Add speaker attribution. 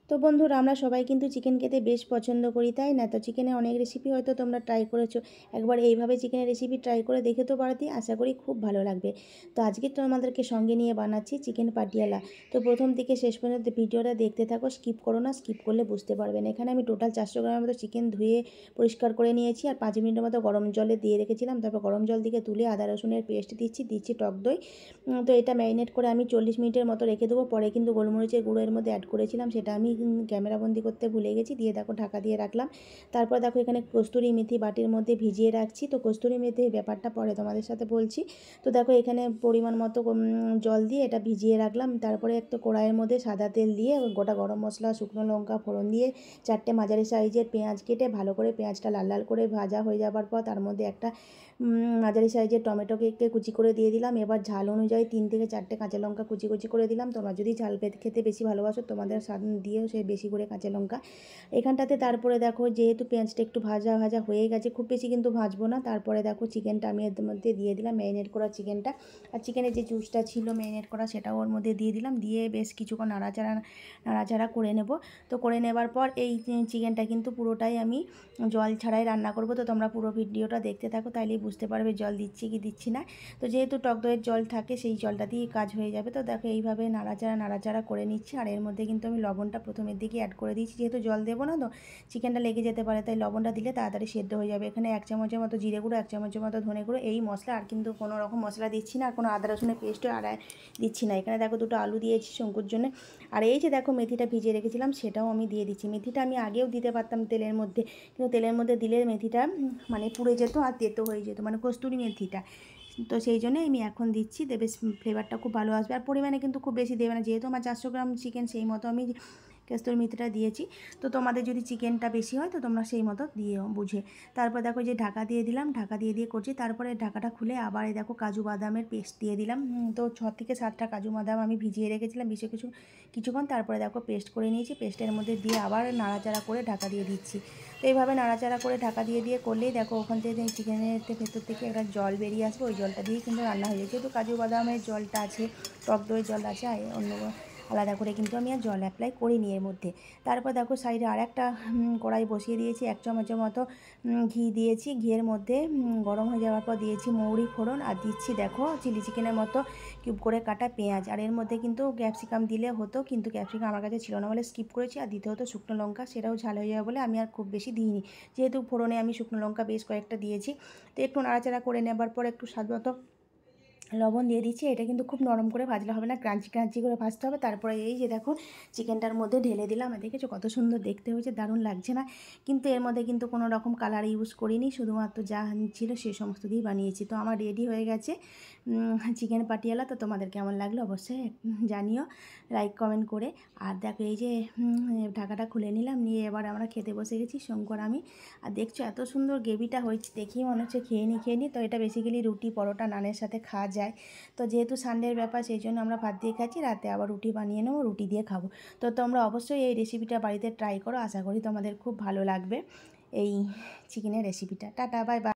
Speaker 1: তো বন্ধুরা আমরা সবাই কিন্তু চিকেন খেতে বেশ পছন্দ করি, তাই না? তো চিকেনের অনেক রেসিপি হয়তো তোমরা ট্রাই করেছো। একবার এইভাবে চিকেনের রেসিপি ট্রাই করে দেখে তো বাড়তি, আশা করি খুব ভালো লাগবে। তো আজকে তোমাদেরকে সঙ্গে নিয়ে বানাচ্ছি চিকেন পাটিয়ালা। তো প্রথম থেকে শেষ পর্যন্ত ভিডিওটা দেখতে থাকো, স্কিপ করো না, স্কিপ করলে বুঝতে পারবেন। এখানে আমি টোটাল 400 গ্রামের মতো চিকেন ধুয়ে পরিষ্কার করে নিয়েছি আর 5 মিনিটের মতো গরম জলে দিয়ে রেখেছিলাম। তারপর গরম জল থেকে তুলে আদা রসুনের পেস্ট দিচ্ছি টক দই। তো এটা ম্যারিনেট করে আমি 40 মিনিটের মতো রেখে দেবো। পরে কিন্তু গোলমরিচের গুঁড়ো এর মধ্যে অ্যাড করেছিলাম, সেটা আমি ক্যামেরাবন্দি করতে ভুলে গেছি। দিয়ে দেখো ঢাকা দিয়ে রাখলাম। তারপর দেখো এখানে কস্তুরি মেথি বাটির মধ্যে ভিজিয়ে রাখছি। তো কস্তুরি মেথির ব্যাপারটা পরে তোমাদের সাথে বলছি। তো দেখো এখানে পরিমাণ মতো জল দিয়ে এটা ভিজিয়ে রাখলাম। তারপরে একটা কড়াইয়ের মধ্যে সাদা তেল দিয়ে গোটা গরম মশলা, শুকনো লঙ্কা ফোড়ন দিয়ে 4টে মাঝারি সাইজের পেঁয়াজ কেটে ভালো করে পেঁয়াজটা লাল লাল করে ভাজা হয়ে যাবার পর তার মধ্যে একটা মাঝারি সাইজের টমেটোকে কুচি করে দিয়ে দিলাম। এবার ঝাল অনুযায়ী 3 থেকে 4টে কাঁচা লঙ্কা কুচি করে দিলাম। তোমরা যদি ঝাল খেতে বেশি ভালোবাসো তোমাদের স্বাদ দিয়েও সে বেশি করে কাঁচা লঙ্কা এখানটাতে। তারপরে দেখো যেহেতু পেঁয়াজটা একটু ভাজা হয়ে গেছে, খুব বেশি কিন্তু ভাজবো না। তারপরে দেখো চিকেনটা আমি এর মধ্যে দিয়ে দিলাম, ম্যারিনেট করা চিকেনটা। আর চিকেনের যে জুসটা ছিল ম্যারিনেট করা সেটাও ওর মধ্যে দিয়ে দিলাম। দিয়ে বেশ কিছুক্ষণ নাড়াচাড়া করে নেব। তো করে নেবার পর এই চিকেনটা কিন্তু পুরোটাই আমি জল ছাড়াই রান্না করব। তো তোমরা পুরো ভিডিওটা দেখতে থাকো, তাইলেই বুঝতে পারবে জল দিচ্ছি কি দিচ্ছি না। তো যেহেতু টক দইয়ের জল থাকে সেই জলটা দিয়ে কাজ হয়ে যাবে। তো দেখো এইভাবে নাড়াচাড়া করে নিচ্ছি। আর এর মধ্যে কিন্তু আমি লবণটা প্রথমের দিকে অ্যাড করে দিয়েছি, যেহেতু জল দেবো না তো চিকেনটা লেগে যেতে পারে, তাই লবণটা দিলে তাড়াতাড়ি সেদ্ধ হয়ে যাবে। এখানে 1 চামচের মতো জিরে গুঁড়ো, 1 চামচের মতো ধনে গুঁড়ো, এই মশলা। আর কিন্তু কোনো রকম মশলা দিচ্ছি না, আর কোনো আদা রসুনের পেস্টও আর দিচ্ছি না। এখানে দেখো 2টো আলু দিয়েছি শঙ্কুর জন্য। আর এই যে দেখো মেথিটা ভিজিয়ে রেখেছিলাম সেটাও আমি দিয়ে দিচ্ছি। মেথিটা আমি আগেও দিতে পারতাম তেলের মধ্যে, কিন্তু তেলের মধ্যে দিলে মেথিটা মানে পুড়ে যেত আর তেতো হয়ে যেত, মানে কস্তুরি মেথিটা। তো সেই জন্যই আমি এখন দিচ্ছি, দেবে ফ্লেভারটা খুব ভালো আসবে। আর পরিমাণে কিন্তু খুব বেশি দেবে না, যেহেতু আমার 400 গ্রাম চিকেন সেই মতো আমি কস্তুরি মেথিটা দিয়েছি। তো তোমাদের যদি চিকেনটা বেশি হয় তো তোমরা সেই মতো দিও বুঝে। তারপর দেখো যে ঢাকা দিয়ে দিলাম, ঢাকা দিয়ে করছি। তারপরে ঢাকাটা খুলে আবার এই দেখো কাজু বাদামের পেস্ট দিয়ে দিলাম। তো 6 থেকে 7টা কাজু বাদাম আমি ভিজিয়ে রেখেছিলাম কিছুক্ষণ। তারপরে দেখো পেস্ট করে নিয়েছি, পেস্টের মধ্যে দিয়ে আবার নাড়াচাড়া করে ঢাকা দিয়ে দিচ্ছি। তো এইভাবে নাড়াচাড়া করে ঢাকা দিয়ে করলেই দেখো ওখান থেকে চিকেনের ভেতর থেকে একটা জল বেরিয়ে আসবে, ওই জলটা দিয়ে কিন্তু রান্না হয়ে যায়। যেহেতু কাজু বাদামের জলটা আছে, টক দইয়ের জল আছে, অন্য আলাদা করে কিন্তু আমি আর জল অ্যাপ্লাই করিনি এর মধ্যে। তারপর দেখো সাইডে আর একটা কড়াই বসিয়ে দিয়েছি, 1 চামচের মতো ঘি দিয়েছি। ঘিয়ের মধ্যে গরম হয়ে যাওয়ার পর দিয়েছি মৌরি ফোড়ন, আর দিচ্ছি দেখো চিলি চিকেনের মতো কিউব করে কাটা পেঁয়াজ। আর এর মধ্যে কিন্তু ক্যাপসিকাম দিলে হতো, কিন্তু ক্যাপসিকাম আমার কাছে ছিল না বলে স্কিপ করেছি। আর দিতে হতো শুকনো লঙ্কা, সেটাও ঝাল হয়ে যাবে বলে আমি আর খুব বেশি দিইনি, যেহেতু ফোড়নে আমি শুকনো লঙ্কা বেশ কয়েকটা দিয়েছি। তো একটু নাড়াচাড়া করে নেবার পর একটু স্বাদ মতো লবণ দিয়ে দিচ্ছি। এটা কিন্তু খুব নরম করে ভাজলে হবে না, ক্রাঞ্চি করে ভাজতে হবে। তারপরে এই যে দেখো চিকেনটার মধ্যে ঢেলে দিলাম। দেখেছো কত সুন্দর দেখতে হয়েছে, দারুণ লাগছে না? কিন্তু এর মধ্যে কিন্তু কোনো রকম কালার ইউজ করিনি, শুধুমাত্র যা ছিল সেই সমস্ত দিয়েই বানিয়েছি। তো আমার রেডি হয়ে গেছে চিকেন পাটিয়ালা। তো তোমাদের কেমন লাগলো অবশ্যই জানিও লাইক কমেন্ট করে। আর দেখো এই যে ঢাকাটা খুলে নিলাম, নিয়ে এবার আমরা খেতে বসে গেছি শঙ্কর আমি। আর দেখছো এত সুন্দর গ্রেভিটা হয়েছে, দেখেই মনে হচ্ছে খেয়ে নি। তো এটা বেসিক্যালি রুটি, পরোটা, নানের সাথে খাওয়া যায়। তো যেহেতু সানডের ব্যাপার সেই জন্য আমরা ভাত দিয়ে খাচ্ছি, রাতে আবার রুটি বানিয়ে নেবো, রুটি দিয়ে খাবো। তো তোমরা অবশ্যই এই রেসিপিটা বাড়িতে ট্রাই করো, আশা করি তোমাদের খুব ভালো লাগবে এই চিকেনের রেসিপিটা। Tata, bye bye.